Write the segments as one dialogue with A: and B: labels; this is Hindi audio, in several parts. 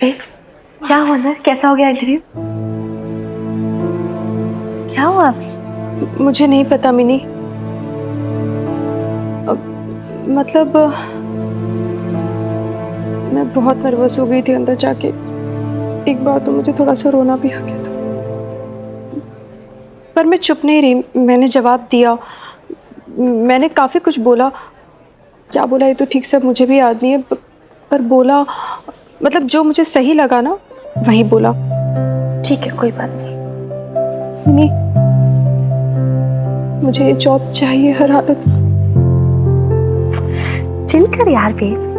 A: बेब्स, क्या हुआ अंदर? कैसा हो गया इंटरव्यू? क्या हुआ?
B: मुझे नहीं पता मिनी। मतलब मैं बहुत नर्वस हो गई थी अंदर जाके। एक बार तो मुझे थोड़ा सा रोना भी आ गया था, पर मैं चुप नहीं रही। मैंने जवाब दिया, मैंने काफ़ी कुछ बोला। क्या बोला ये तो ठीक से मुझे भी याद नहीं है, पर बोला, मतलब जो मुझे सही लगा ना वही बोला।
A: ठीक है, कोई बात नहीं।
B: मिनी, मुझे ये जॉब चाहिए हर हालत में।
A: चिल कर यार बेब्स,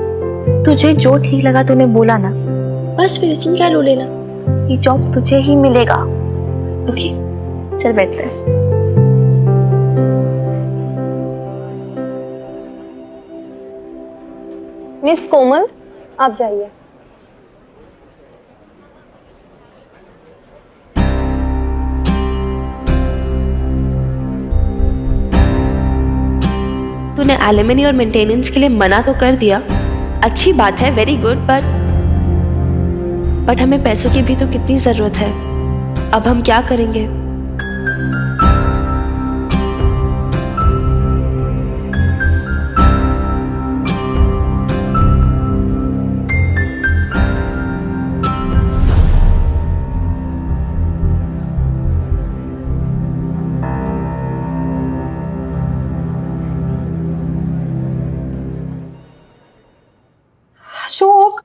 A: तुझे जो ठीक लगा तूने बोला ना, बस फिर इसमें क्या लो लेना। ये जॉब तुझे ही मिलेगा। ओके, चल बैठते हैं।
C: मिस कोमल, आप जाइए।
A: तूने एलिमनी और मेंटेनेंस के लिए मना तो कर दिया, अच्छी बात है, वेरी गुड, बट हमें पैसों की भी तो कितनी जरूरत है। अब हम क्या करेंगे?
C: अशोक,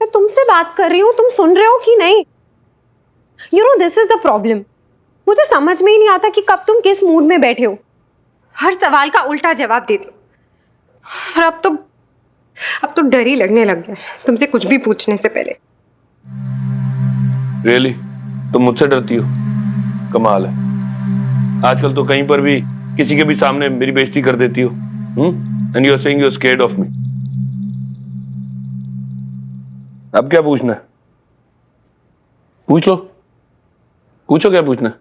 C: मैं तुमसे बात कर रही हूँ, तुम सुन रहे हो कि नहीं? You know this is the problem. मुझे समझ में ही नहीं आता कि कब तुम किस मूड में बैठे हो। हर सवाल का उल्टा जवाब देते हो। और अब तो डर ही लगने लग गया है तुमसे कुछ भी पूछने से पहले।
D: रियली? तुम मुझसे डरती हो? कमाल है। आजकल तो कहीं पर भी किसी के भी सामने मेरी बेइज्जती कर देती हो। And you are saying you are scared of me. अब क्या पूछना है? पूछ लो, पूछो क्या पूछना है।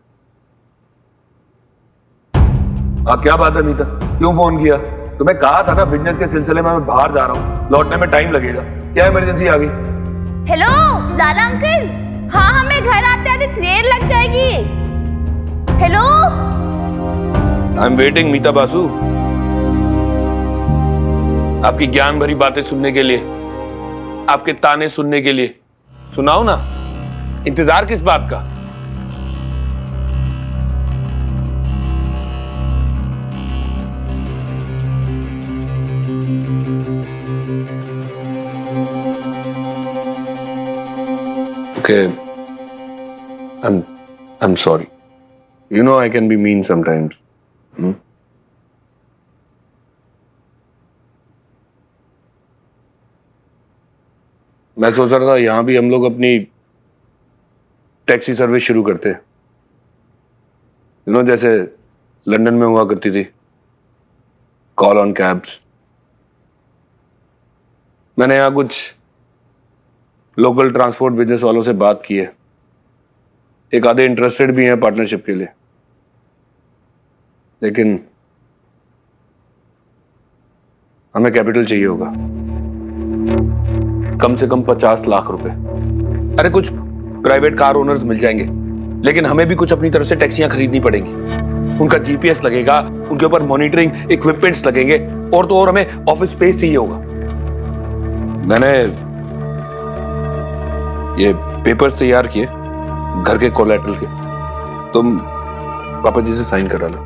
D: क्या बात है मीता, क्यों फोन किया? तुम्हें कहा था ना बिजनेस के सिलसिले में मैं बाहर जा रहा हूँ, लौटने में टाइम लगेगा। क्या इमरजेंसी आ गई?
E: हेलो लाला अंकल, हाँ हमें घर आते आते देर लग जाएगी। हेलो,
D: आई एम वेटिंग मीता बासु, आपकी ज्ञान भरी बातें सुनने के लिए, आपके ताने सुनने के लिए। सुनाओ ना, इंतजार किस बात का? Okay, I'm sorry. You know I can be mean sometimes. मैं सोच रहा था यहां भी हम लोग अपनी टैक्सी सर्विस शुरू करते हैं। यू नो, जैसे लंदन में हुआ करती थी, कॉल ऑन कैब्स। मैंने यहाँ कुछ लोकल ट्रांसपोर्ट बिजनेस वालों से बात की है, एक आधे इंटरेस्टेड भी हैं पार्टनरशिप के लिए, लेकिन हमें कैपिटल चाहिए होगा, कम से कम 50 लाख रुपए। अरे कुछ प्राइवेट कार ओनर्स मिल जाएंगे, लेकिन हमें भी कुछ अपनी तरफ से टैक्सियां खरीदनी पड़ेंगी। उनका जीपीएस लगेगा, उनके ऊपर मॉनिटरिंग इक्विपमेंट्स लगेंगे, और तो और हमें ऑफिस स्पेस चाहिए होगा। मैंने ये पेपर्स तैयार किए घर के कोलैटरल के, तुम पापा जी से साइन करा लो।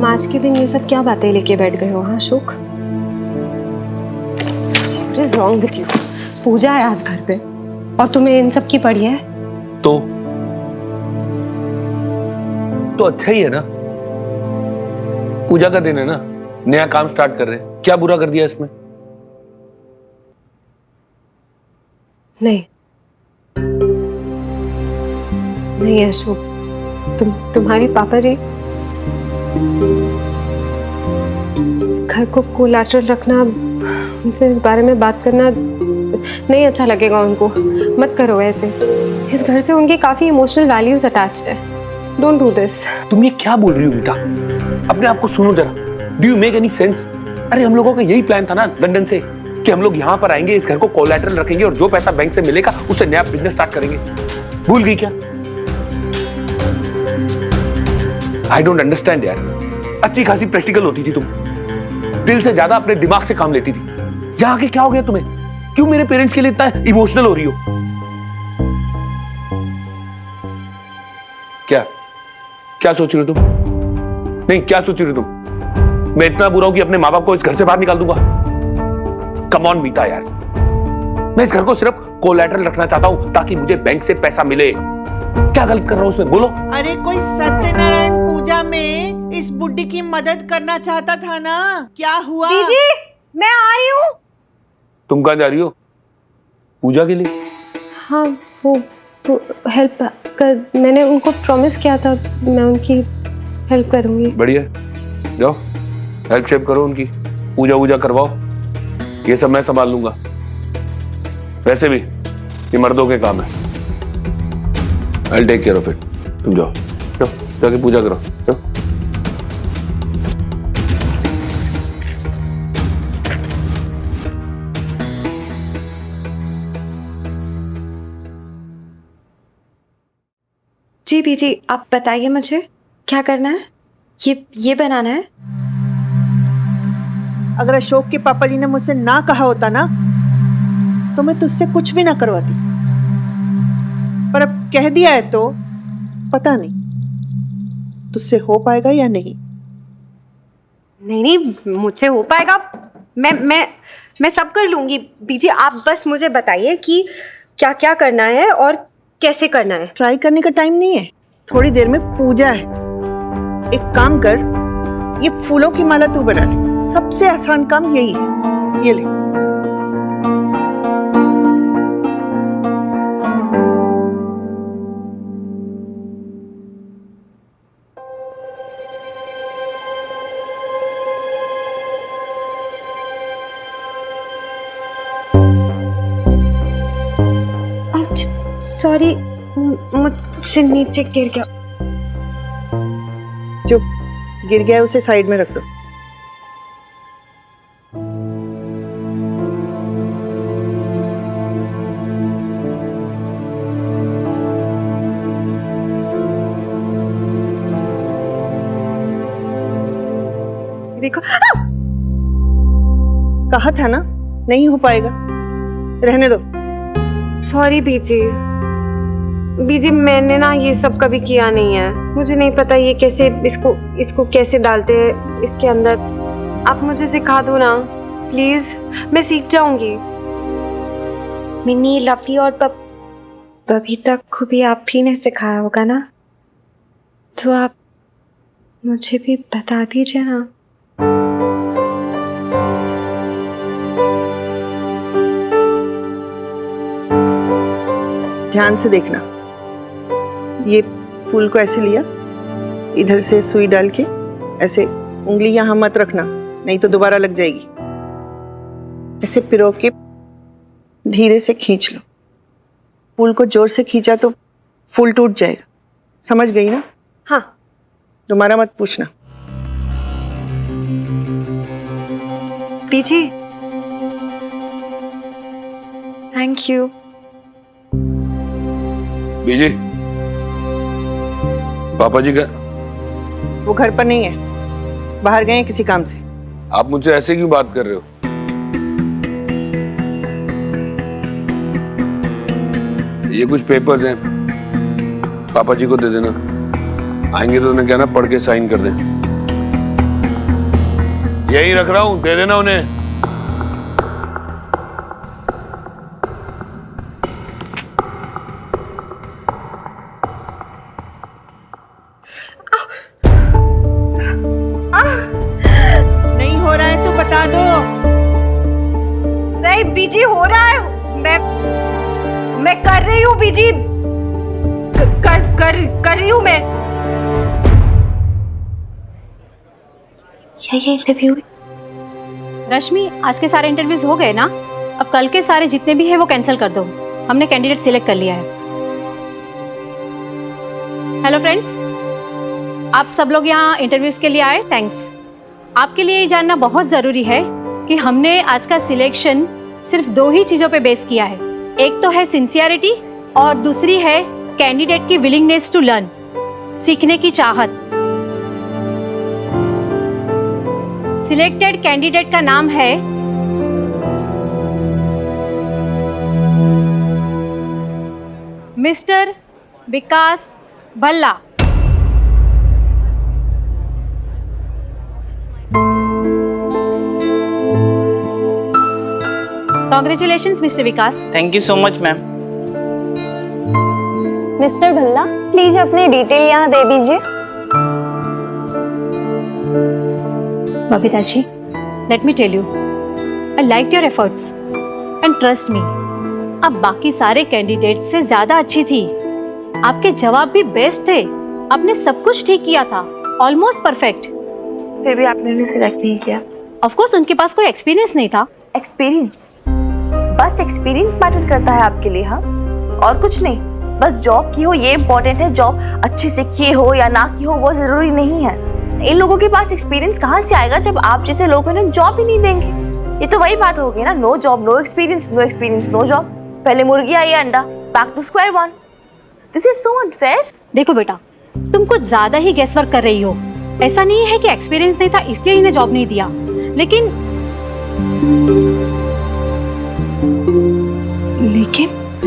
C: आज के दिन ये सब क्या बातें लेके बैठ गए हो? हाँ Ashok, what is wrong with you? पूजा है आज घर पे और तुम्हें इन सब की पड़ी है?
D: तो अच्छा ही है ना, पूजा का दिन है ना, नया काम स्टार्ट कर रहे हैं, क्या बुरा कर दिया इसमें?
C: नहीं नहीं अशोक, तुम्हारे पापा जी इस घर को कोलैटरल रखना, उनसे इस बारे में बात करना नहीं अच्छा लगेगा उनको। मत करो ऐसे, इस घर से उनकी काफी इमोशनल वैल्यूज अटैच्ड है। Don't do this.
D: तुम ये क्या बोल रही हो बेटा? अपने आप को सुनो जरा। Do you make any sense? अरे हम लोगों का यही प्लान था ना लंदन से कि हम लोग यहाँ पर आएंगे, इस घर को कोलैटरल रखेंगे और जो पैसा बैंक से मिलेगा उससे नया बिजनेस स्टार्ट करेंगे। भूल गई क्या? आई डोंट अंडरस्टैंड यार। अच्छी खासी प्रैक्टिकल होती थी तुम, दिल से ज्यादा अपने दिमाग से काम लेती थी। यहाँ आके क्या हो गया तुम्हें? क्यों मेरे पेरेंट्स के लिए इतना इमोशनल हो रही हो? क्या क्या सोच रही हो तुम? नहीं, क्या सोच रही हो तुम? मैं इतना बुरा हूं कि अपने माँ बाप को इस घर से बाहर निकाल दूंगा? कम ऑन मीता यार, मैं इस घर को सिर्फ कोलैटरल रखना चाहता हूं ताकि मुझे बैंक से पैसा मिले। क्या गलत कर रहा हूं उसमें? बोलो।
F: अरे कोई सत्यनारायण पूजा में इस बुड्ढी की मदद करना चाहता था ना, क्या हुआ?
C: दीदी मैं आ रही हूँ।
D: तुम कहां जा रही हो? पूजा के लिए?
C: हाँ वो हेल्प कर, मैंने उनको प्रॉमिस किया था मैं उनकी हेल्प करूंगी।
D: बढ़िया, जाओ हेल्प शेप करो उनकी, पूजा वूजा करवाओ, ये सब मैं संभाल लूंगा। वैसे भी ये मर्दों के काम है। I'll take care of it। तुम जाओ जाओ जाके पूजा करो, जाओ।
C: जी बीजी आप बताइए मुझे क्या करना है? ये बनाना है?
F: अगर अशोक के पापा जी ने मुझसे ना कहा होता ना तो मैं तुझसे कुछ भी ना करवाती, पर अब कह दिया है तो पता नहीं तुझसे हो पाएगा या नहीं।
C: नहीं मुझसे हो पाएगा, मैं सब कर लूंगी। बीजी आप बस मुझे बताइए कि क्या क्या करना है और कैसे करना है।
F: ट्राई करने का टाइम नहीं है, थोड़ी देर में पूजा है। एक काम कर, ये फूलों की माला तू बना ले, सबसे आसान काम यही है। ये ले।
C: सॉरी मुझसे नीचे गिर गया।
F: चुप, गिर गया उसे साइड में रख दो।
C: देखो
F: कहा था ना नहीं हो पाएगा, रहने दो।
C: सॉरी बीजी, बीजी मैंने ना ये सब कभी किया नहीं है, मुझे नहीं पता ये कैसे इसको कैसे डालते हैं इसके अंदर। आप मुझे सिखा दो ना प्लीज, मैं सीख जाऊंगी। मिनी लफी और बबीता को भी आप ही ने सिखाया होगा ना, तो आप मुझे भी बता दीजिए ना।
F: ध्यान से देखना, ये फूल को ऐसे लिया, इधर से सुई डाल के ऐसे उंगली यहाँ मत रखना नहीं तो दोबारा लग जाएगी। ऐसे पिरो के धीरे से खींच लो। फूल को जोर से खींचा तो फूल टूट जाएगा, समझ गई ना?
C: हाँ।
F: दोबारा मत पूछना।
C: बीजी थैंक यू।
D: बीजी पापा जी का?
F: वो घर पर नहीं है, बाहर गए हैं किसी काम से।
D: आप मुझसे ऐसे क्यों बात कर रहे हो? ये कुछ पेपर्स हैं, पापा जी को दे देना, आएंगे तो उन्हें कहना पढ़ के साइन कर दें। यही रख रहा हूं, दे देना उन्हें।
F: नहीं हो रहा है तो बता दो।
C: नहीं बीजी हो रहा है, मैं कर रही हूँ बीजी, कर रही हूँ मैं।
A: ये इंटरव्यू?
G: रश्मि आज के सारे इंटरव्यूज हो गए ना, अब कल के सारे जितने भी हैं वो कैंसिल कर दो, हमने कैंडिडेट सिलेक्ट कर लिया है। हेलो फ्रेंड्स, आप सब लोग यहाँ इंटरव्यूज के लिए आए, थैंक्स। आपके लिए ये जानना बहुत ज़रूरी है कि हमने आज का सिलेक्शन सिर्फ 2 ही चीज़ों पे बेस किया है। एक तो है सिंसियरिटी और दूसरी है कैंडिडेट की विलिंगनेस टू लर्न, सीखने की चाहत। सिलेक्टेड कैंडिडेट का नाम है mister Vikas Bhalla. Congratulations, Mr. Vikas.
H: Thank you so much ma'am.
A: Mister Bhalla, please अपनी डिटेल यहाँ दे दीजिए।
G: Babita ji, let me tell you, I liked your efforts and trust me, अब बाकी सारे कैंडिडेट से ज्यादा अच्छी थी। आपके जवाब भी बेस्ट थे, आपने सब कुछ ठीक किया था, ऑलमोस्ट परफेक्ट।
A: फिर भी आपने उन्हें सिलेक्ट नहीं किया।
G: ऑफ कोर्स उनके पास कोई एक्सपीरियंस नहीं था।
A: एक्सपीरियंस, बस एक्सपीरियंस मैटर करता है आपके लिए, हाँ? और कुछ नहीं, बस जॉब की हो ये इम्पोर्टेंट है। जॉब अच्छे से किए हो या ना की हो वो जरूरी नहीं है। इन लोगों के पास एक्सपीरियंस कहाँ से आएगा जब आप जैसे लोग उन्हें जॉब ही नहीं देंगे? ये तो वही बात होगी ना, no job no experience, no experience no job. पहले मुर्गी आई या अंडा, back to square one. This is so unfair.
G: देखो बेटा, तुम कुछ ज्यादा ही गेसवर्क कर रही हो। ऐसा नहीं है कि एक्सपीरियंस नहीं था इसलिए इन्हें जॉब नहीं दिया,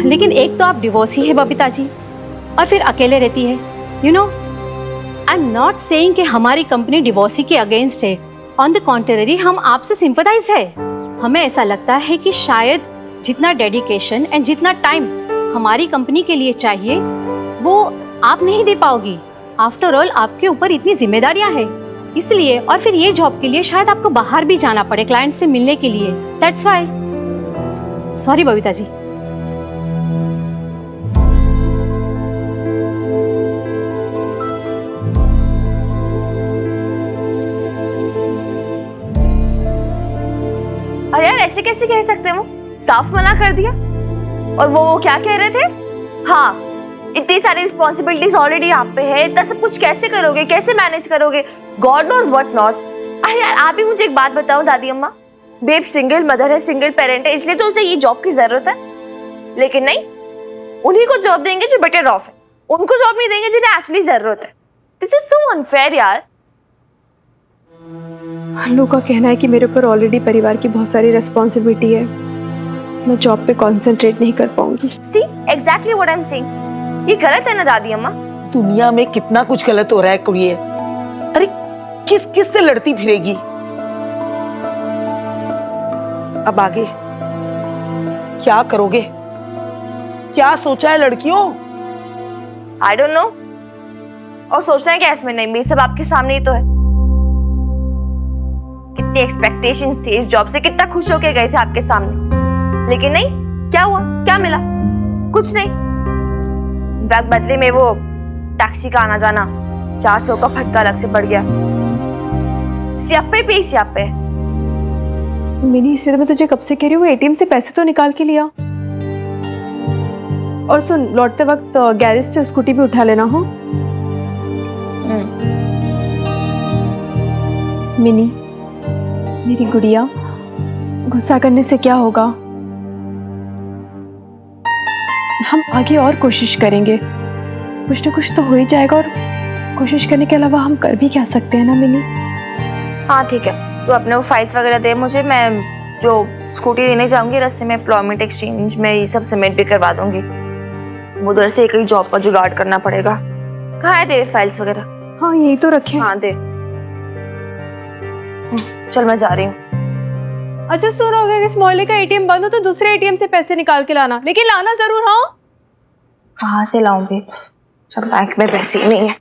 G: लेकिन एक तो आप डिवोर्सी है बबीता जी, और फिर अकेले रहती है। You know, I am not saying कि हमारी कंपनी डिवोर्सी के अगेंस्ट है। ऑन द कॉन्ट्रेरी, हम आपसे सिंपैथाइज है। हमें ऐसा लगता है कि शायद जितना डेडिकेशन एंड जितना टाइम हमारी कंपनी के लिए चाहिए वो आप नहीं दे पाओगी। आफ्टर ऑल आपके ऊपर इतनी जिम्मेदारियां हैं, इसलिए और फिर ये जॉब के लिए शायद आपको बाहर भी जाना पड़े क्लाइंट से मिलने के लिए। That's why. Sorry Babita ji.
A: अरे यार, ऐसे कैसे कह सकते हो? साफ मना कर दिया। और वो क्या कह रहे थे? हाँ, इतनी सारी रिस्पॉन्सिबिलिटीज ऑलरेडी आप पे है, इतना सब कुछ कैसे करोगे, कैसे मैनेज करोगे? God knows what not. अरे यार, आप ही मुझे एक बात बताओ दादी अम्मा, बेब सिंगल मदर है, सिंगल पेरेंट है, इसलिए तो उसे ये जॉब की जरूरत है। लेकिन नहीं, उन्हीं को जॉब देंगे जो बेटर ऑफ है, उनको जॉब नहीं देंगे जिन्हें एक्चुअली जरूरत है। दिस इज सो अनफेयर यार।
B: लोगों का कहना है कि मेरे ऊपर ऑलरेडी परिवार की बहुत सारी रिस्पॉन्सिबिलिटी है, मैं जॉब पे कंसंट्रेट नहीं कर पाऊंगी।
A: See exactly what I am saying. ये गलत है ना दादी अम्मा?
F: दुनिया में कितना कुछ गलत हो रहा है कुड़िए। अरे किस किस से लड़ती फिरेगी? अब आगे क्या करोगे? क्या सोचा है लड़कियों?
A: I don't know. और सोचना है क्या इसमें? नहीं, ये सब आपके सामने ही तो है। कितनी एक्सपेक्टेशंस थी इस जॉब से, कितना खुश होके गए थे आपके सामने, लेकिन नहीं। क्या हुआ? क्या मिला? कुछ नहीं। बदले में वो टैक्सी का आना जाना, 400 का फटका अलग से पड़ गया। स्यापे पे स्यापे।
B: मिनी, इसलिए तो मैं तुझे कब से कह रही हूँ एटीएम से पैसे तो निकाल के लिया। और सुन, लौटते वक्त गैरेज से स्कूटी भी उठा लेना। हो मिनी, मेरी गुड़िया, गुस्सा करने से क्या होगा? हम आगे और कोशिश करेंगे, कुछ ना कुछ तो हो ही जाएगा। और कोशिश करने के अलावा हम कर भी क्या सकते हैं ना मिनी?
A: हाँ ठीक है, तो अपने वो फाइल्स वगैरह दे मुझे, मैं जो स्कूटी देने जाऊंगी रास्ते में एम्प्लॉयमेंट एक्सचेंज में ये सब सबमिट भी करवा दूंगी। उधर से कहीं जॉब का जुगाड़ करना पड़ेगा। कहाँ है तेरे फाइल्स वगैरह?
B: हाँ, यही तो रखे।
A: हाँ दे। चल मैं जा रही हूँ।
B: अच्छा सुनो, अगर इस मोहल्ले का एटीएम बंद हो तो दूसरे एटीएम से पैसे निकाल के लाना, लेकिन लाना जरूर। हाँ,
A: कहाँ से लाऊं बेब्स, जब बैंक में पैसे ही नहीं है।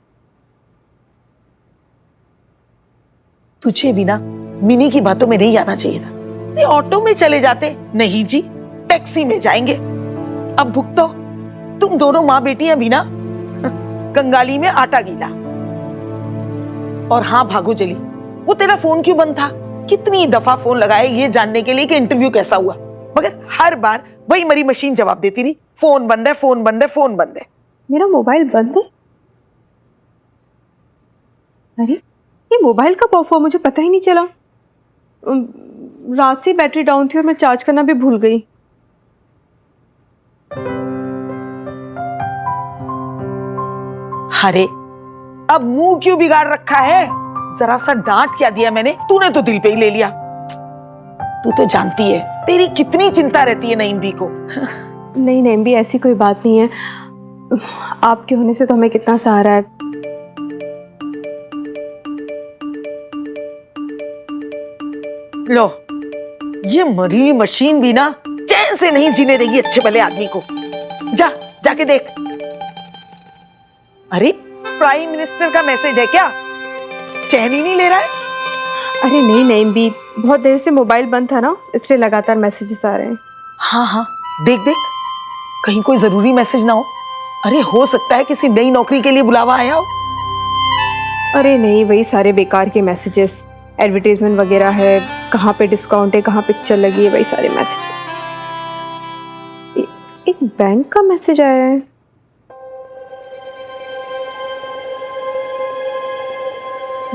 F: तुझे भी ना मिनी की बातों में नहीं आना चाहिए था। ये ऑटो में चले जाते। नहीं जी, टैक्सी में जाएंगे। अब भुगतो तुम दोनों माँ बेटियां भी ना। कंगाली में आटा गीला। और हाँ भागो चली, वो तेरा फोन क्यों बंद था? कितनी दफा फोन लगाए ये जानने के लिए कि इंटरव्यू कैसा हुआ, मगर हर बार वही मरी मशीन जवाब देती रही, फोन बंद है, फोन बंद है, फोन बंद है।
B: मेरा मोबाइल बंद है? अरे ये मोबाइल कब ऑफ हुआ मुझे पता ही नहीं चला। रात से बैटरी डाउन थी और मैं चार्ज करना भी भूल गई।
F: अरे अब मुंह क्यों बिगाड़ रखा है? जरा सा डांट क्या दिया मैंने, तूने तो दिल पे ही ले लिया। तू तो जानती है तेरी कितनी चिंता रहती है नईम बी को।
B: नहीं नईम भी, ऐसी कोई बात नहीं है। आपके होने से तो हमें कितना सहारा है।
F: लो, ये मरी मशीन भी ना चैन से नहीं जीने देगी अच्छे भले आदमी को। जाके देख। अरे प्राइम मिनिस्टर का मैसेज है क्या? चैन ही नहीं ले रहा है।
B: अरे नहीं नईम भी, बहुत देर से मोबाइल बंद था ना, इसलिए लगातार मैसेजेस आ रहे हैं।
F: हाँ, देख कहीं कोई जरूरी मैसेज ना हो। अरे हो सकता है किसी नई नौकरी के लिए बुलावा आया हो।
B: अरे नहीं, वही सारे बेकार के मैसेजेस, एडवर्टाइजमेंट वगैरह है, कहाँ पे डिस्काउंट है, कहाँ पिक्चर लगी है, वही सारे मैसेजेस। एक बैंक का मैसेज आया है।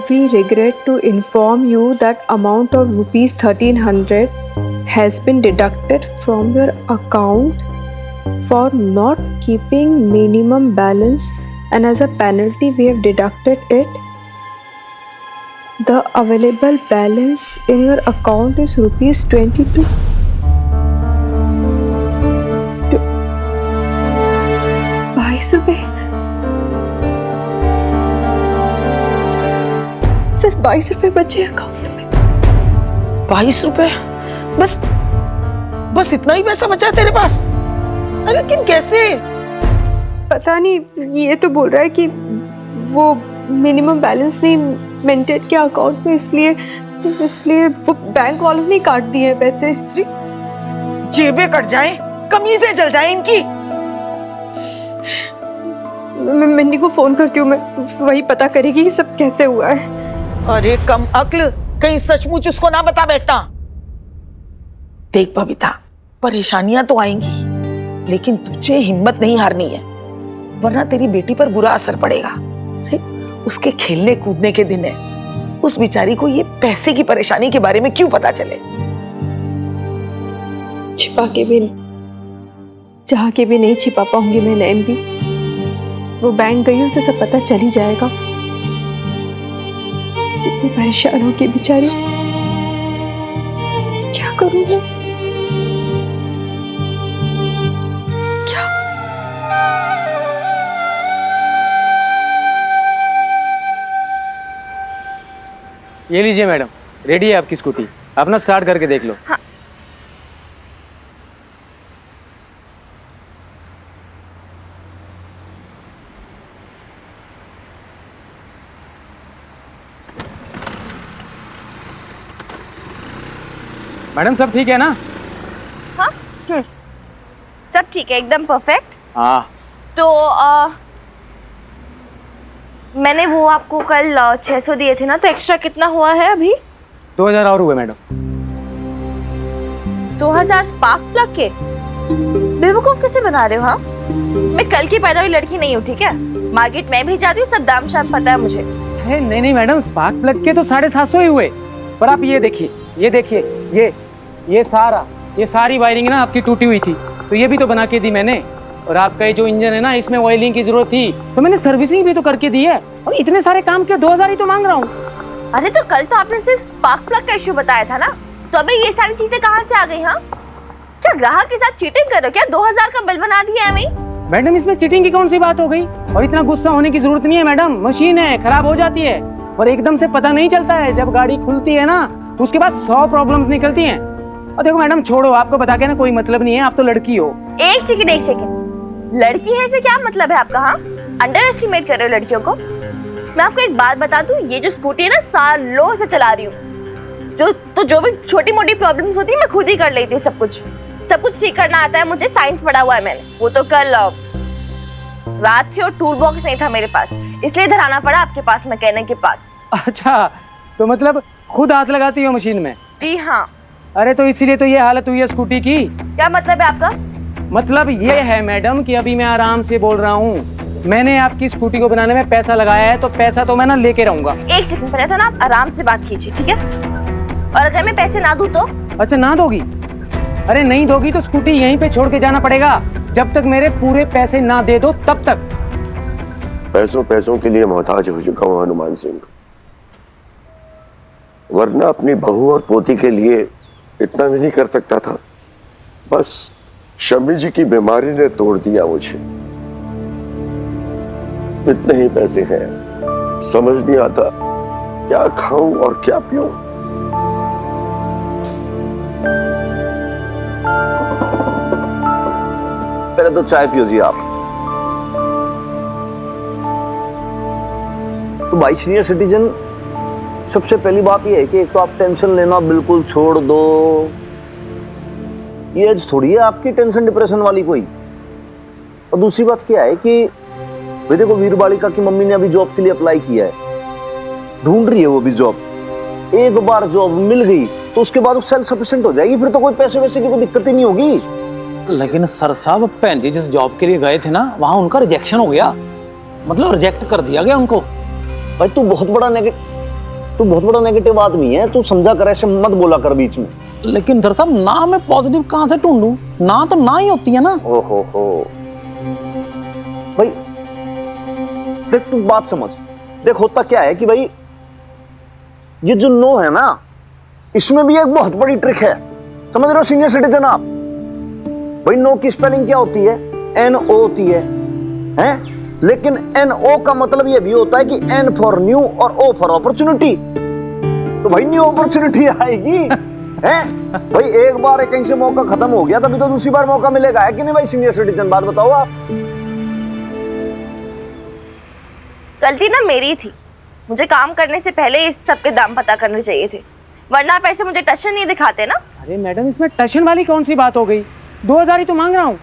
B: We regret to inform you that amount of rupees 1300 has been deducted from your account for not keeping minimum balance, and as a penalty we have deducted it. The available balance in your account is rupees 22. 22 रुपए, सिर्फ 22 रुपए बचे अकाउंट में।
F: 22 रुपए? बस इतना ही पैसा बचा है तेरे पास? अरे लेकिन कैसे?
B: पता नहीं, ये तो बोल रहा है कि वो मिनिमम बैलेंस नहीं मेंटेन किया अकाउंट में, इसलिए वो बैंक वालों ने काट दिए हैं पैसे।
F: जेबें कट जाएं, कमीजें जल जाएं इनकी।
B: मैं मिन्नी को फोन करती हूँ, मैं वही पता करेगी कि सब कैसे हुआ है।
F: अरे कम अक्ल, कहीं सचमुच उसको ना बता बैठना। देख बबीता, परेशानियां तो आएंगी, लेकिन तुझे हिम्मत नहीं हारनी है, वरना तेरी बेटी पर बुरा असर पड़ेगा। उसके खेलने कूदने के दिन है, उस बेचारी को ये पैसे की परेशानी के बारे में क्यों पता चले?
B: छिपा के भी, चाह के भी नहीं छिपा पाऊंगी मैं नैम भी। वो बैंक गई, उसे सब पता चल ही जाएगा। इतनी परेशान होगी बेचारी, क्या करूं मैं? क्या?
H: ये लीजिए मैडम, रेडी है आपकी स्कूटी, अपना स्टार्ट करके देख लो।
A: हाँ।
H: मैडम सब ठीक है ना?
A: हाँ, सब ठीक है, एकदम परफेक्ट।
H: हाँ।
A: तो मैंने वो आपको कल 600 दिए थे ना, तो एक्स्ट्रा कितना हुआ है अभी?
H: 2000 और हुए मैडम।
A: 2000 स्पार्क प्लग के? बेवकूफ कैसे बना रहे हो? हाँ, मैं कल की पैदा हुई लड़की नहीं हूँ, ठीक है? मार्केट में भी जाती हूँ, सब दाम शाम पता है मुझे।
H: नहीं मैडम, स्पार्क प्लग के तो 750 ही हुए। पर आप ये देखिए, ये सारी वायरिंग ना आपकी टूटी हुई थी, तो ये भी तो बना के दी मैंने। और आपका ये जो इंजन है ना, इसमें ऑयलिंग की जरूरत थी, तो मैंने सर्विसिंग भी तो करके दी है। और इतने सारे काम के 2000 ही तो मांग रहा हूँ।
A: अरे तो कल तो आपने सिर्फ स्पार्क प्लग का इश्यू बताया था ना, तो अबे ये सारी चीजें कहाँ से आ गई? हाँ, क्या ग्राहक के साथ चीटिंग कर रहे हो क्या? 2000 का बिल बना दिया है हमें।
H: मैडम इसमें चीटिंग की कौन सी बात हो गई? और इतना गुस्सा होने की जरूरत नहीं है मैडम, मशीन है, खराब हो जाती है और एकदम से पता नहीं चलता है। जब गाड़ी खुलती है ना, उसके बाद 100 प्रॉब्लम्स निकलती हैं। और देखो मैडम, छोड़ो, आपको बता के ना कोई मतलब नहीं है, आप तो लड़की हो।
A: एक सेकंड, लड़की है से क्या मतलब है आपका? हाँ, अंडर एस्टिमेट कर रहे हो लड़कियों को। मैं आपको एक बात बता दूं, ये जो स्कूटी है ना, सालों से चला रही हूँ। जो भी छोटी मोटी प्रॉब्लम्स होती है मैं खुद ही कर लेती हूँ। सब कुछ ठीक करना आता है मुझे, साइंस पढ़ा हुआ है मैंने। वो तो कल रात थी और टूल बॉक्स नहीं था मेरे पास, इसलिए इधर आना पड़ा आपके पास, मैकेनिक के पास।
H: अच्छा, तो मतलब खुद हाथ लगाती हो मशीन में?
A: जी हाँ।
H: अरे तो इसीलिए तो ये हालत हुई है स्कूटी की।
A: क्या मतलब है आपका?
H: मतलब ये है मैडम कि अभी मैं आराम से बोल रहा हूँ, मैंने आपकी स्कूटी को बनाने में पैसा लगाया है तो पैसा तो मैं ना लेके रहूंगा।
A: एक सेकंड पहले तो ना आप आराम से बात कीजिए, ठीक है? और अगर मैं पैसे ना दूं तो?
H: अच्छा ना दोगी? अरे नहीं दोगी तो स्कूटी यहीं पे छोड़ के जाना पड़ेगा, जब तक मेरे पूरे पैसे ना दे दो तब तक।
I: पैसों के लिए मोहताज हो चुका हूं हनुमान सिंह, वरना अपनी बहू और पोती के लिए इतना भी नहीं कर सकता था। बस शम्मी जी की बीमारी ने तोड़ दिया मुझे। इतने ही पैसे हैं, समझ नहीं आता क्या खाऊं और क्या पीऊं।
J: पहले तो चाय पियो जी आप। तो भाई सीनियर सिटीजन, सबसे पहली बात यह है कि एक तो आप टेंशन लेना बिल्कुल छोड़ दो। ये एज थोड़ी है आपकी टेंशन डिप्रेशन वाली कोई। और दूसरी बात क्या है कि वे देखो वीर बालिका की मम्मी ने अभी जॉब के लिए अप्लाई किया है, ढूंढ रही है वो भी जॉब। एक बार जॉब मिल गई तो उसके बाद वो सेल्फ सफिशिएंट हो जाएगी, फिर तो कोई पैसे वैसे की कोई दिक्कत ही नहीं होगी।
K: लेकिन सर साहब, भैन जी जिस जॉब के लिए गए थे ना, वहां उनका रिजेक्शन हो गया, मतलब रिजेक्ट कर दिया गया उनको।
J: भाई तू बहुत बड़ा नेगेटिव आदमी है, तू समझा कर, ऐसे मत बोला कर बीच में।
K: लेकिन सर साहब, ना मैं पॉजिटिव कहां से ढूंढूं? ना तो ना ही होती है ना।
J: ओहो भाई देख, तू बात समझ। देख होता क्या है कि भाई ये जो नो है ना, इसमें भी एक बहुत बड़ी ट्रिक है, समझ रहे हो सीनियर सिटीजन आप? भाई नो की स्पेलिंग क्या होती है? NO होती है, हैं? लेकिन NO का मतलब ये भी होता है कि N फॉर न्यू और O फॉर अपॉर्चुनिटी। तो भाई न्यू अपॉर्चुनिटी आएगी, हैं? भाई एक बार कहीं से मौका खत्म हो गया, तभी तो दूसरी बार मौका मिलेगा, है कि नहीं भाई सीनियर सिटीजन? बात बताओ आप।
A: गलती ना मेरी थी, मुझे काम करने से पहले इस सब के दाम पता करने चाहिए थे, वरना आप ऐसे मुझे टशन नहीं दिखाते ना।
H: अरे मैडम, इसमें टशन वाली कौन सी बात हो गई? 2000 ही तो मांग रहा हूँ।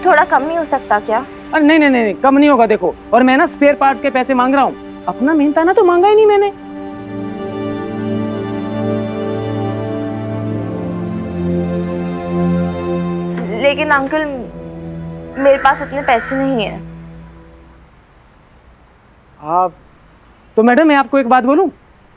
A: थोड़ा कम नहीं हो सकता क्या?
H: अरे नहीं, कम नहीं होगा। देखो, और मैं ना स्पेयर पार्ट के पैसे मांग रहा हूँ, अपना मेहनताना तो मांगा ही नहीं मैंने।
A: लेकिन अंकल, मेरे पास उतने पैसे नहीं है।
H: आप तो मैडम, मैं आपको एक बात बोलूं,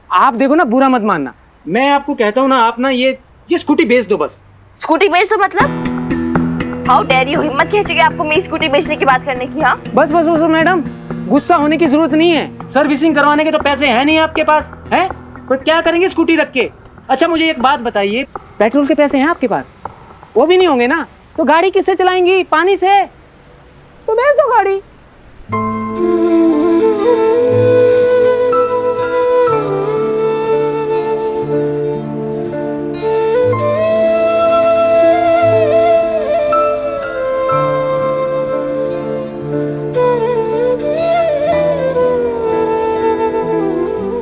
H: आप देखो ना, बुरा मत मानना, मैं आपको कहता हूँ ना, आप ना ये स्कूटी बेच दो बस।
A: स्कूटी बेच दो मतलब? हाउ डेयर यू, हिम्मत कैसे गई आपको मेरी स्कूटी बेचने की बात करने की? हाँ
H: बस मैडम, गुस्सा होने की जरूरत नहीं है। सर्विसिंग करवाने के तो पैसे हैं नहीं आपके पास, हैं? तो क्या करेंगे स्कूटी रख के? अच्छा मुझे एक बात बताइए, पेट्रोल के पैसे हैं आपके पास? वो भी नहीं होंगे ना, तो गाड़ी किससे चलाएंगी? पानी से। तो बेच दो गाड़ी।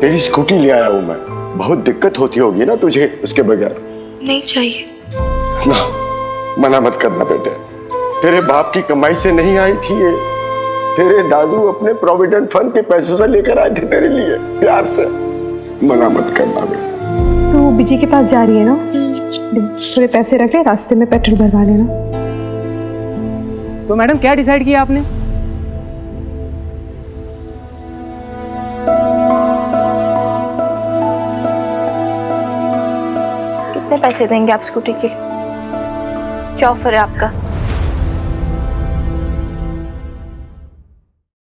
I: तेरी स्कूटी ले आया हूं मैं, बहुत दिक्कत होती होगी ना तुझे उसके बगैर।
B: नहीं चाहिए।
I: ना, मना मत करना बेटे, तेरे बाप की कमाई से नहीं आई थी ये, तेरे दादू अपने प्रोविडेंट फंड के पैसों से लेकर आए थे तेरे लिए, प्यार से। मना मत करना बेटा।
B: तो बिजी के पास जा रही है ना, थोड़े पैसे रख ले, रास्ते में पेट्रोल भरवा लेना।
H: तो मैडम क्या डिसाइड किया आपने?
A: कितने पैसे देंगे आप स्कूटी के लिए? क्या ऑफर है आपका?